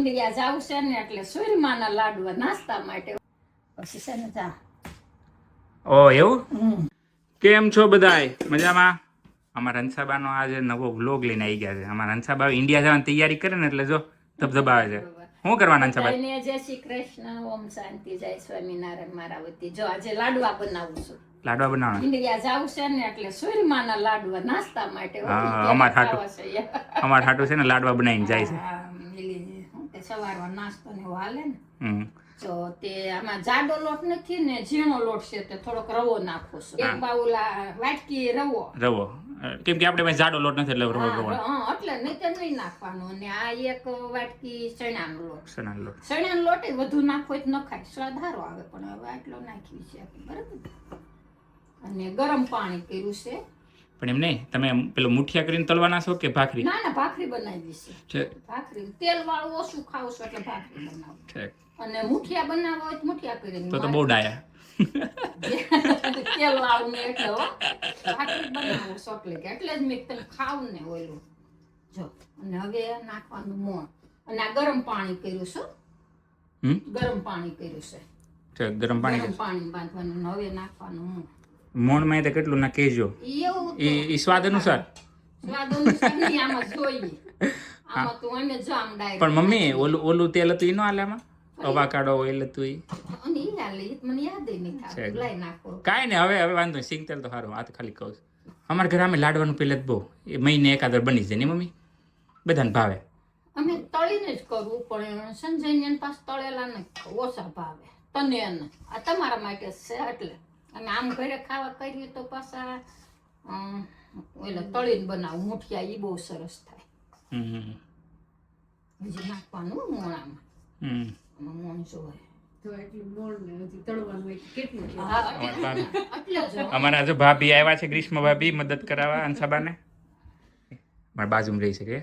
India જાવું છે ને એટલે સુરમાના લાડવા નાસ્તા માટે પછી છે ને જા. ઓ એવું? કેમ છો બધાય? મજામાં? અમારા હંસાબાનો આજે નવો વ્લોગ લઈને આવી ગયા છે. અમારા હંસાબા ઇન્ડિયા જવાની તૈયારી કરે ને એટલે જો ધબધબાવે છે. શું કરવાના હંસાબા? જય શ્રી કૃષ્ણ, ઓમ શાંતિ, જય સ્વામિનારાયણ. મારા વતી જો આજે લાડવા બનાવું છું. લાડવા બનાવવાના? ઇન્ડિયા જાવું છે ને એટલે સુરમાના લાડવા નાસ્તા માટે. અમાર હાટું છે ને લાડવા બનાવીને જાય છે. સવારમાં નાસ્તો ને હાલે ને તો તે આમાં જાડો લોટ નથી ને ઝીણો લોટ છે તે થોડોક રવો નાખો છો. એક બાઉલ વાટકી રવો કેમ કે આપણે જાડો લોટ નથી એટલે રવો એટલે નહીં નહીં નાખવાનો. અને આ એક વાટકી ચણાનો લોટ. ચણાનો લોટ વધુ નાખો તો નખાય, સ્વાદ સારો આવે, પણ હવે આટલો નાખ્યું છે બરાબર. અને ગરમ પાણી કર્યું છે. પણ એમ નહીં, તમે પેલો મુઠિયા કરીને તળવાના છો કે ભાખરી? ના ના, ભાખરી બનાવી છે. ભાખરી તેલ વાળું ઓછું ખાવ છો એટલે ભાખરી બનાવું. અને મુઠિયા બનાવો હોય તો મુઠિયા કરીને. તો બહુ ડાયા. તેલ વાળું ને એટલે ભાખરી બનાવો ચોકલી એટલે જ મેં તને ખાવ ને ઓલું જો. અને હવે નાખવાનું મોણ. અને આ ગરમ પાણી કર્યું છે. ગરમ પાણી કર્યું છે. ગરમ પાણી બાંધવાનું. હવે નાખવાનું મોણ. મોણ માં તો કેટલું ના કહેજો. એ સ્વાદ અનુસાર. આમાં જોઈએ. આમાં તો અમે જો આમ ડાયરેક્ટ. પણ મમ્મી ઓલું તેલ હતું ઈ નો હાલે આમાં? અવાકાડો ઓઇલ હતું ઈ. અને ઈ હાલે, મને યાદ નહીં થાય. લઈ નાખો. કાઈ ને હવે વાંધો નહીં. સિંગ તેલ તો સારું. આ તો ખાલી કહું છું. અમારા ઘરે અમે લાડવાનું પેલે જ બહુ એ મહિને એકાદર બની જાય ને મમ્મી. બધાને ભાવે. અમે તળીને જ કરવું પણ સંજયને પાસ તળેલા ને ઓછા ભાવે. તને આ તમારા માટે છે એટલે. અને આમ ઘરે ખાવા કરીએ તો પાછા ઓલા તળીને બનાવું મુઠિયા, ઈ બહુ સરસ થાય. હજી નાખવાનું મોણામાં. મોણ જોવે. અમારા જો ભાભી આવ્યા છે, ગ્રીષ્મ ભાભી, મદદ કરાવવા હંસાબાને. મારા બાજુમાં રહી છે કે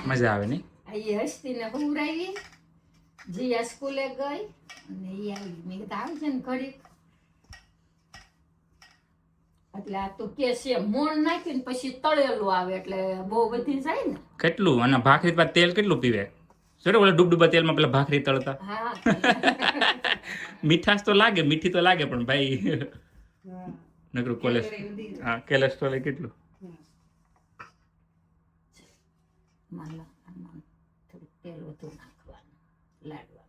મજા આવે ને. હસતી ને હુરાવી જીયા સ્કૂલે ગઈ અને ઈ આવી. મેં કીધું આવી છે ને ઘડીક. એટલે આ તો કે છે મોણ નાખીને પછી તળેલું આવે એટલે બહુ બધી જાય ને. કેટલું? અને ભાખરી પર તેલ કેટલું પીવે? જોડે ઓલા ડૂબડૂબા તેલમાં પેલા ભાખરી તળતા. મીઠાશ તો લાગે, મીઠી તો લાગે, પણ ભાઈ નકરું કોલેસ્ટ્રોલ કેટલું. તેલ વધુ નાખવાનું લાડવા.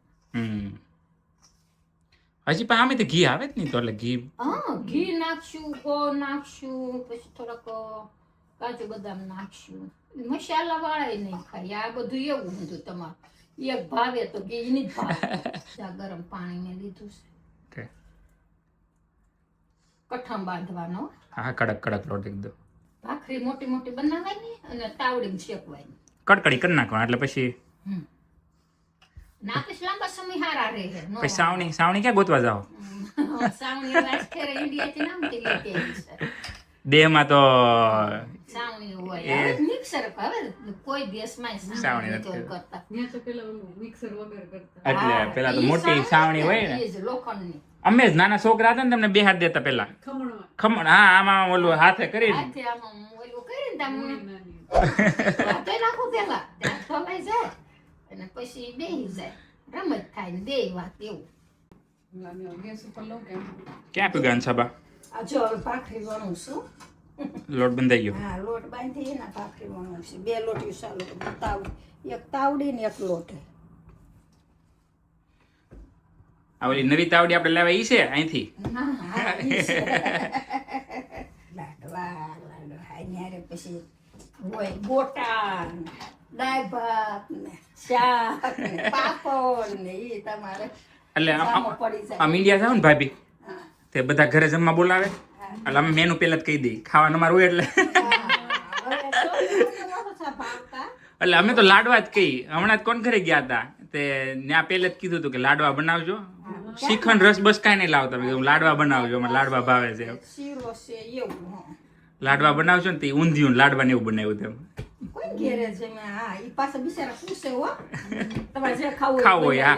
હજી પણ આમે તો ઘી આવે જ નહીં તો એટલે ઘી નાખશું, ગોળ નાખશું, પછી થોડોક કાજુ બદામ નાખશું. મસાલા વાળા નહીં ખાય. આ બધું એવું બધું તમારું એક ભાવે તો ઘી ની જ ભાવે. ગરમ પાણી મેં લીધું છે. કઠમ બાંધવાનો. હા, કડક કડક લોટ એકદમ. ભાખરી મોટી મોટી બનાવવાની અને તાવડીમાં શેકવાની. કડકડી કરી નાખવા એટલે પછી નાખીશ લાંબા સમય હારા રહે. પછી સાવણી ક્યાં ગોતવા જાઓ? સાવણી રાજખેર ઇન્ડિયાથી નામથી લેતી આવી છે. દેહમાં તો સાવણી હોય. મિક્સર હવે કોઈ દેશમાં સાવણી નથી કરતા. ત્યાં તો પેલા મિક્સર વગર કરતા. એટલે પેલા તો મોટી સાવણી હોય ને. લોખંડની. અમે જ નાના છોકરા હતા ને તમને બે હાથ દેતા પેલા. ખમણ. હા, આમાં ઓલું હાથે કરીને. હાથે આમાં ઓલું કરીને તમને હાથે નાખો પેલા. ત્યાં ખવાઈ જાય. અને પછી બેહી જાય. રમત થાય ને બે વાત એવું. ક્યાં પીગા હંસાબા? આ જો ભાખરી વણું છું. લોટ બંધાઈ ગયો? હા, લોટ બાંધી એના ભાખરી વણું છે. બે લોટી ચાલુ. એક તાવડી ને એક લોટ. આ ઓલી નવી તાવડી આપણે લેવા ઈ છે અહીંથી? લાડવા પછી હોય ગોટા, દાળ ભાત ને શાક ને પાપડ ને ઈ તમારે. એટલે આમ ઇન્ડિયા જાવ ને ભાભી તે બધા ઘરે જમવા બોલાવે એટલે અમે મેનુ પેલા જ કહી દઈ. ખાવાનું અમારું હોય એટલે અમે તો લાડવા જ કહી. હમણાં કોણ ઘરે ગયા હતા તે ત્યાં પેલે જ કીધું હતું કે લાડવા બનાવજો. શ્રીખંડ રસ બસ કાંઈ નહીં લાવતા. લાડવા બનાવજો, અમારે લાડવા ભાવે છે. લાડવા બનાવજો ને તે ઊંધિયું લાડવા ને એવું બનાવ્યું તેમ. ખાવું હોય.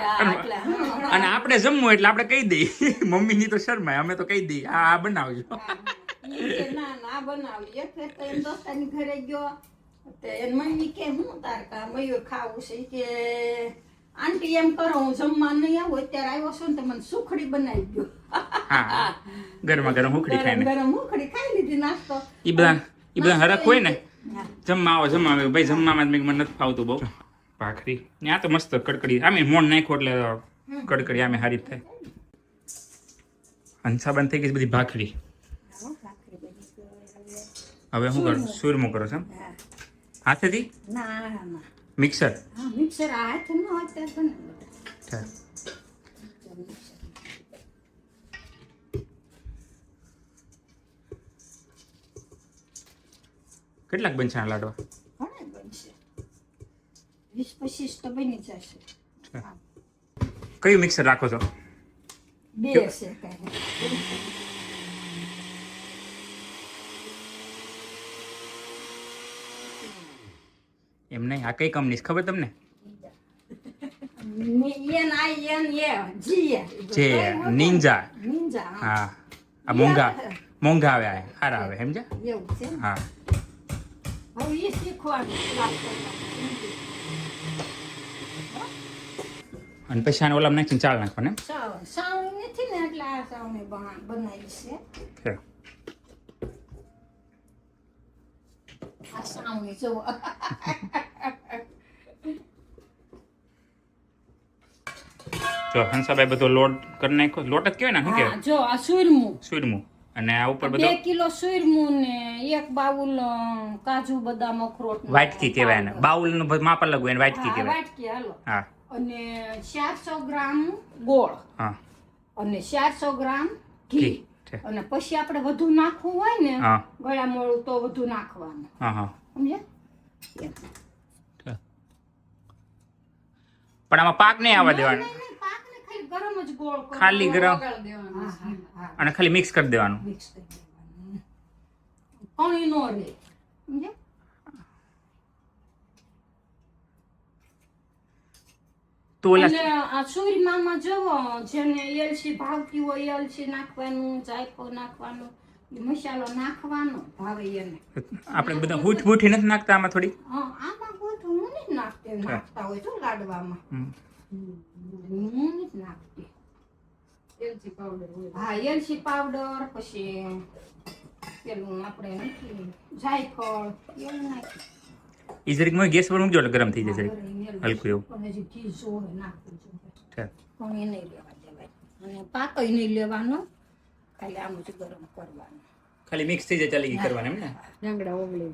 અને આપણે જમવું એટલે આપણે કહી દઈએ. મમ્મી ની તો શરમાય, અમે તો કહી દઈએ આ બનાવજો. ના બનાવી. ઘરે ગયો તે એની મમ્મી કે હું તાર કા મયુર ખાવું છે ઈ કે આંટી એમ કરો હું જમવા નહીં આવું અત્યારે આવ્યો છું ને તો મને સુખડી બનાવી દો હા ગરમા ગરમ ઉખડી ખાઈને ગરમ ઉખડી ખાઈ લીધી નાસ્તો ઈ બધા હરખ હોય ને જમવા આવો ભાઈ જમવામાં જ મને નથી ફાવતું બહુ ભાખરી ને આ તો મસ્ત કડકડી આમે મોણ નાખો એટલે કડકડી આમે હારી જ થાય હંસાબન થઈ ગઈ બધી ભાખરી હવે શું કરું સુરમું કરો છો એમ? હાથેથી ના મિક્સર હા મિક્સર આ હાથ ન હોય ત્યારે બને છે. કેટલાક બનશે આ લાડવા? ઘણા બનશે 20-25 તો બની જશે કયું મિક્સર રાખો છો? બે છે કાંઈ એમ નહીં આ કઈ કંપની ખબર તમને? જે નિંજા. હા આ મોંઘા આવે આ સારા આવે સમજ્યા? એવું છે હા હવે એ શીખવાનું અને પછી આને ઓલામાં નાખીને ચાળ નાખવાનું સાવણી નથી ને એટલે આ સાવણી બનાવી છે એમ? આ સાવણી જો જો હંસાભાઈ બધો લોટ કરી નાખ્યો લોટ જ કહેવાય ને શું કહેવાય? જો આ સુરમું અને આ ઉપર બધો 2 કિલો સુરમું ને 1 બાઉલ કાજુ બદામ અખરોટ વાટકી કહેવાય ને બાઉલ નું માપ અલગ હોય ને વાટકી કહેવાય. વાટકી હાલો હા અને 400 ગ્રામ ગોળ હા અને 400 ગ્રામ ઘી ઘી છે. અને પછી આપણે વધુ નાખવું હોય ને હા ગળા મોળું તો વધુ નાખવાનું હા હા સમજ્યા? પણ આમાં પાક નહીં આવવા દેવાનો નહીં, પાકને ખાલી ગરમ જ ગોળ કરવાનો. ખાલી ગરમ હા, હા, અને ખાલી મિક્સ કરી દેવાનું. મિક્સ કરી દેવાનું. પાણી નો રહે સમજ્યા? તો ઓલા અને આ સુરમામાં જોવો જેને એલચી ભાવતી હોય એલચી નાખવાનું જાયફળ નાખવાનું એ મસાલો નાખવાનો ભાવે એને આપણે બધા હૂઠી નથી નાખતા આમાં થોડી? હા આમાં બધું હું નથી નાખતી નાખતા હોય તો લાડવામાં હમ. હું નથી નાખતી એલચી પાવડર હોય હા એલચી પાવડર પછી પેલું આપણે નથી જાયફળ એવું નાખી ઈ જરીક મોય ગેસ પર મૂકજો એટલે ગરમ થઈ જશે હલકું એવું પણ હજી ઘી જોવે નાખવું જોઈએ છે. પણ એ નહીં લેવા દેવાય અને પાકય નહીં લેવાનો ખાલી આમ જ ગરમ કરવાનું ખાલી મિક્સ થઈ જાય ચાલી કરવાનું એમ ને? રંગડા ઓગળી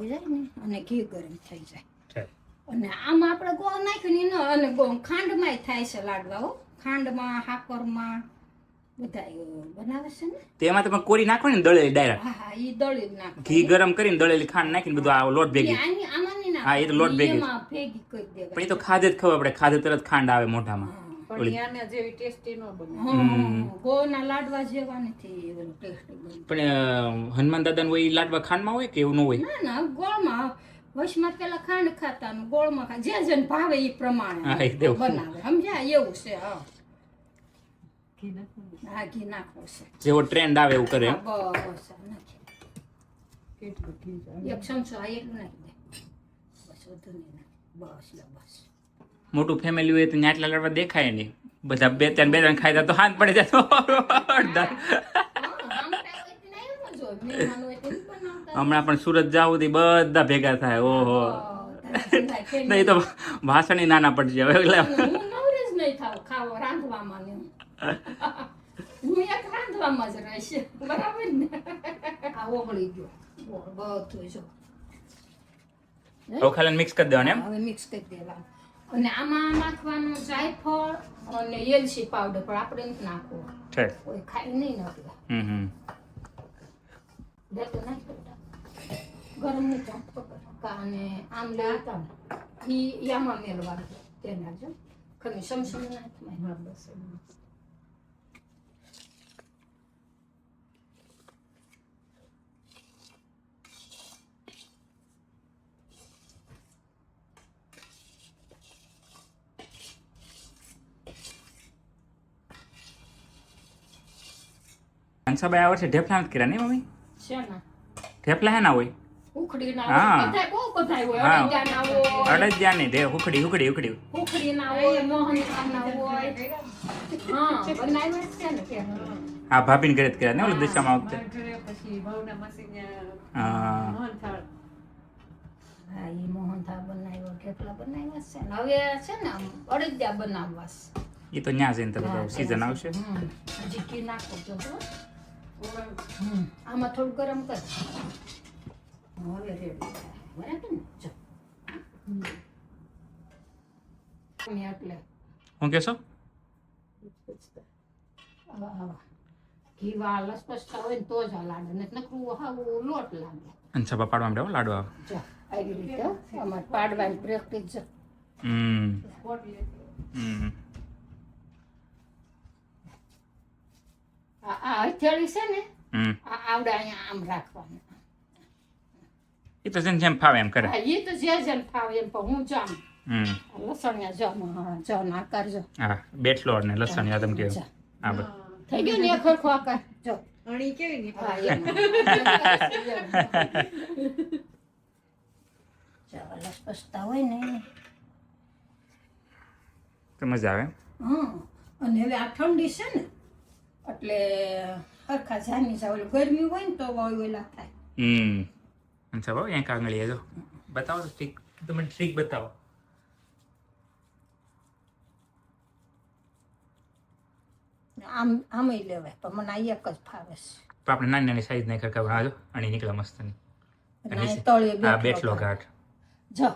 જાય ને અને ઘી ગરમ થઈ જાય છે. અને આમાં આપણે ગોળ નાખ્યું ને અને ખાંડમાંય થાય છે લાડવા હો ખાંડમાં હાકરમાં બધા બનાવે છે ને તેમાં તમે કોરી નાખો ને દળેલી ડાયરેક્ટ હા હા એ દળી નાખે ઘી ગરમ કરીને દળેલી ખાંડ નાખીને બધું આ લોટ ભેગી આમાં નહીં હા, એ તો લોટ ભેગી. એમાં ભેગી કરી દેવાય પણ એ તો ખાધે જ ખબર પડે ખાધે તરત ખાંડ આવે મોઢામાં. ગોળના લાડવા જેવા નથી એવો ટેસ્ટી બને પણ હનુમાન દાદા હોય ઈ લાડવા ખાંડમાં હોય કે એવું ન હોય? ના ના ગોળમાં વશમાં પેલા ખાંડ ખાતા ને ગોળમાં જે જેને ભાવે એ પ્રમાણે હા, એ તેવું. બનાવે સમજ્યા એવું છે હા હા ઘી નાખવું છે જેવો ટ્રેન્ડ આવે એવું કરે એમ? હા, બસ આ નાખી એક ચમચો આ એક નાખી દે બસ વધુ નહીં નાખ બસ લે બસ મોટું ફેમિલી હોય તો ત્યાં આટલા લાડવા દેખાય નહીં બધા બે ત્રણ ખાય તો હાથ પડે જાય તો અડધા. હમણાં પણ સુરત જાવું થી બધા ભેગા થાય ઓહો નહીં તો ભાષણ નાના પડી જાય એટલે હું નવરી જ નહીં થાવ ખાવો રાંધવામાં ને હું એક રાંધવામાં જ રહીશ બરાબર ને આ ઓગળી ગયો બધું જો હવે ખાલી મિક્સ કરી દેવાનું એમ? હવે મિક્સ કરી દેવાનું અને આમાં નાખવાનું જાયફળ અને એલચી પાવડર પણ આપણે નથી નાખવું છે. કોઈ ખાઈ નહીં નાખે હમ તો નાખી ગરમ નહીં ચાટતો અને આમ લેતા ને આમાં મેળવાનું તેના જો ખરી સમસમ નાખમાં બસ હંસાભાઈ આ વર્ષે ઢેફલા નથી કર્યા નહીં મમ્મી? છે ને ઢેફલા હે ના હોય? ઉખડી હા. ના બધા બહુ બધા હોય હા. અડદિયાના હોય અડદિયા નહીં દે ઉખડી ઉખડી ઉખડી ઉખડીના હોય મોહનથાળના હોય હા બનાવ્યા જ છે ને કે હા ભાભીને ઘરે જ કર્યા ને ઓલું દશામાં વખતે પછી ભાવના માસીને હા મોહનથાળ. હા એ મોહનથાળ બનાવ્યો થેપલા બનાવ્યા છે ને હવે છે ને આમ અડદિયા બનાવવા છે એ તો ન્યા જઈને તો સીઝન આવશે હજી ઘી નાખો તો હો. આમાં થોડું ગરમ કર હવે રેડી થાય બરાબર ને જો એટલે હું કહેશો ઘી વાળા લસપસતા હોય ને તો જ આ લાડુ ને નકરું હાવ લોટ લાગે અને છપા પાડવા માંડે લાડુ આવે જો આવી રીતે અમારે પાડવાની પ્રેક્ટિસ જો હમ આ હથેળી છે ને હમ આ આવડે અહીંયા આમ રાખવાનું એ તો જેમ ફાવે એમ કરે હા એ તો જે જેમ ફાવે એમ પણ હું જામ હમ લસણિયા જો જો નાકાર જો હા બેઠલો ને લસણ યાદ એમ કેવું હા બસ થઈ ગયું ને એક સરખો આકાર જો અણી કેવી ની હા એમ ચાલો લસપસતા હોય ને તો મજા આવે હા અને હવે આ ઠંડી છે ને એટલે સરખા જામી જાય ઓલું ગરમી હોય ને તો ઓલા થાય अच्छा भाव यहाँ कांगड़ी है जो बताओ तो ट्रिक तुम्हें ट्रिक बताओ આમ આમય લેવાય પણ મને આ એક જ ફાવે છે तो आपने नानी नानी साइज नहीं करके बनाओ आणि निकला मस्त नहीं અને આ તળિયે हाँ બેઠલો बैठलो घाट જો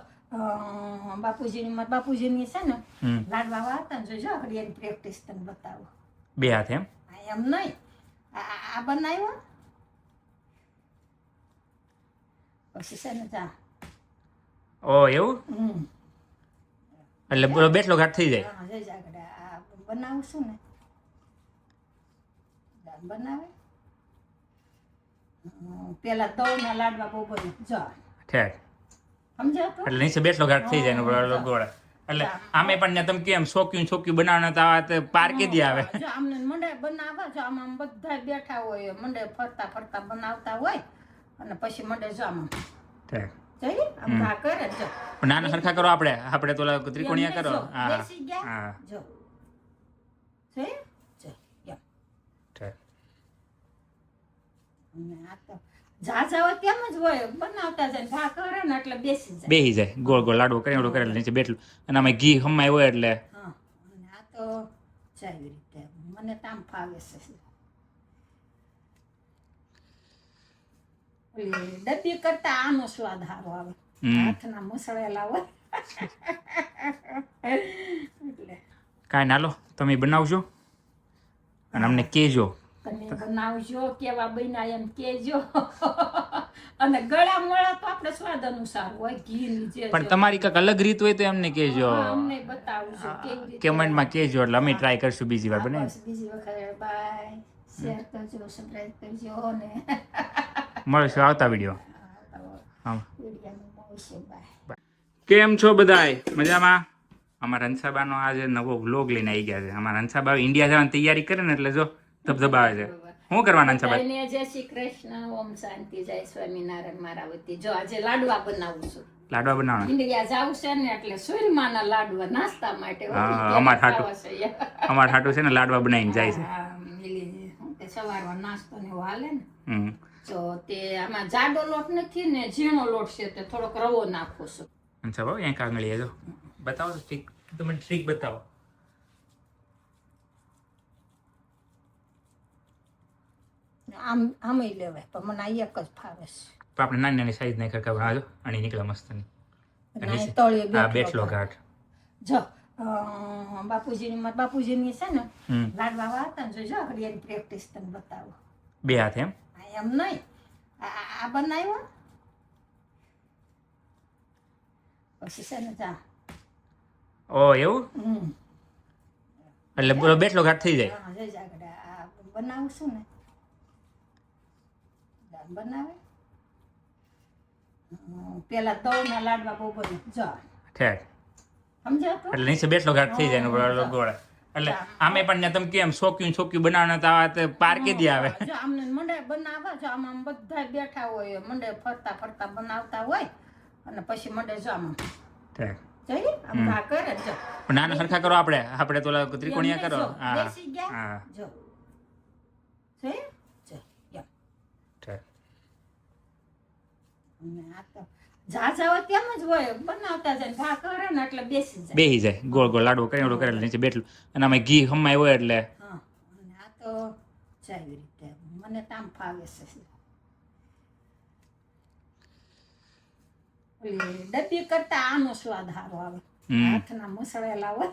બાપુજીની છે ને हम्म લાડવા વાળતા ને જો આગળ એની પ્રેક્ટિસ તને બતાવો बे हाथ है આ એમ નહીં આ બનાવ્યો પછી છે ને જા ओ એવું એટલે બોલો બેઠલો ઘાટ થઈ જાય હા જઈ આગળ આ બનાવું છું ને દાળ બનાવે પેલા તળના લાડવા બહુ બને જો ઠેક સમજ્યા તો એટલે નીચે બેઠલો ઘાટ થઈ જાય ને બોલો ગોળ એટલે આમે પણ ને તમે કેમ છોક્યું બનાવવાના તો આ તો પાર કે દી આવે જો આમને મંડે બનાવવા જો આમ બધા બેઠા હોય મંડે ફરતા ફરતા બનાવતા હોય અને પછી મંડે જો આમ ઠેક જઈ આમ ઘા કરે જો પણ નાના સરખા કરો આપણે તો ત્રિકોણિયા કરો હા બેસી ગયા હા જો જઈ જો એમ ઠેક અને આ તો ઝાઝા હોય તેમ જ હોય બનાવતા જાય ઘા કરે ને એટલે બેસી જાય બેહી જાય ગોળ ગોળ લાડવો કરે એટલે નીચે બેઠલું અને આમાં ઘી હમાય હોય એટલે હા અને આ તો જાય રીતે મને તો આમ ફાવે છે ઓલી ડબ્બી કરતા આનો સ્વાદ સારો આવે હાથના મસળેલા હોય એટલે કાંઈ ના લો તમે બનાવજો અને અમને કહેજો તમે બનાવજો કેવા બન્યા એમ કહેજો અને ગળા મોળા તો આપણે સ્વાદ અનુસાર હોય ઘીની જે પણ તમારી કંઈક અલગ રીત હોય તો એમને કહેજો અમને બતાવજો કેવી રીતે કમેન્ટમાં કહેજો એટલે અમે ટ્રાય કરશું બીજી વાર બને બસ બીજી વખત બાય શેર કરજો સબસ્ક્રાઇબ કરજો ને મળશું આવતા વિડીયો હા વિડીયોમાં મળશે બાય કેમ છો બધાય મજામાં અમારા હંસાબાનો આજે નવો વ્લોગ લઈને આવી ગયા છે અમારા હંસાબા ઇન્ડિયા જવાની તૈયારી કરે ને એટલે જો ધબધબાવે છે શું કરવાના હંસાબા બધાને જય શ્રી કૃષ્ણ ઓમ શાંતિ જય સ્વામિનારાયણ મારા વતી જો આજે લાડવા બનાવું છું લાડવા બનાવવાના ઇન્ડિયા જાવું છે ને એટલે સુરમાના લાડવા નાસ્તા માટે હા, અમાર હાટુ. અમારા હાટું છે ને લાડવા બનાવીને જાય છે સવારમાં નાસ્તો ને એવું હાલે ને હમ તો તે આમાં જાડો લોટ નથી ને ઝીણો લોટ છે તે થોડોક રવો નાખું છું હંસાબા અહીંયા કાંગળી જો બતાવો તો ટ્રીક તમે ટ્રીક બતાવો આમય લેવાય પણ મને આ એક જ ફાવે છે તો આપણે નાની નાની સાઈઝ નહીં કરકા બનાવજો અને નીકળે મસ્ત નહીં અને આ તળિયે હા બેઠલો બેઠલો ઘાટ જો બાપુજીની છે ને હમ લાડવા વાળતા ને જો આગળ એની પ્રેક્ટિસ તને બતાવો બે હાથ એમ આ એમ નહીં આ બનાવ્યો પછી છે ને જા ઓ એવું એટલે બોલો બેઠલો ઘાટ થઈ જાય હા જઈ આગળ આ બનાવું છું ને દાળ બનાવે પેલા તળના લાડવા બહુ બને જો ઠેક સમજ્યા તો એટલે નીચે બેઠલો ઘાટ થઈ જાય ને બોલો ગોળ એટલે આમે પણ ને તમે કેમ છોક્યું બનાવવાના તો આ તો પાર કે દી આવે જો આમને મંડે બનાવવા જો આમ બધા બેઠા હોય મંડે ફરતા ફરતા બનાવતા હોય અને પછી મંડે જો આમ ઠીક. જોઈએ આમ ઘા કરે જો પણ નાના સરખા કરો આપણે તો ઓલા ત્રિકોણિયા કરો. જો, હા બેસી ગયા હા જો જોઈએ જો એમ. ઠીક. અને આ તો ઝાઝા હોય તેમ જ હોય બનાવતા જાય ઘા કરે ને એટલે બેસી જાય બેસી જાય ગોળ ગોળ લાડવો કરી ઓલો કરેલા નીચે બેઠલું અને આમાં ઘી હમાય હોય એટલે હા અને આ તો જાય એવી રીતે મને તો આમ ફાવે છે ઓલી ડબ્બી કરતા આનો સ્વાદ સારો આવે હમ. હાથના મસળેલા હોય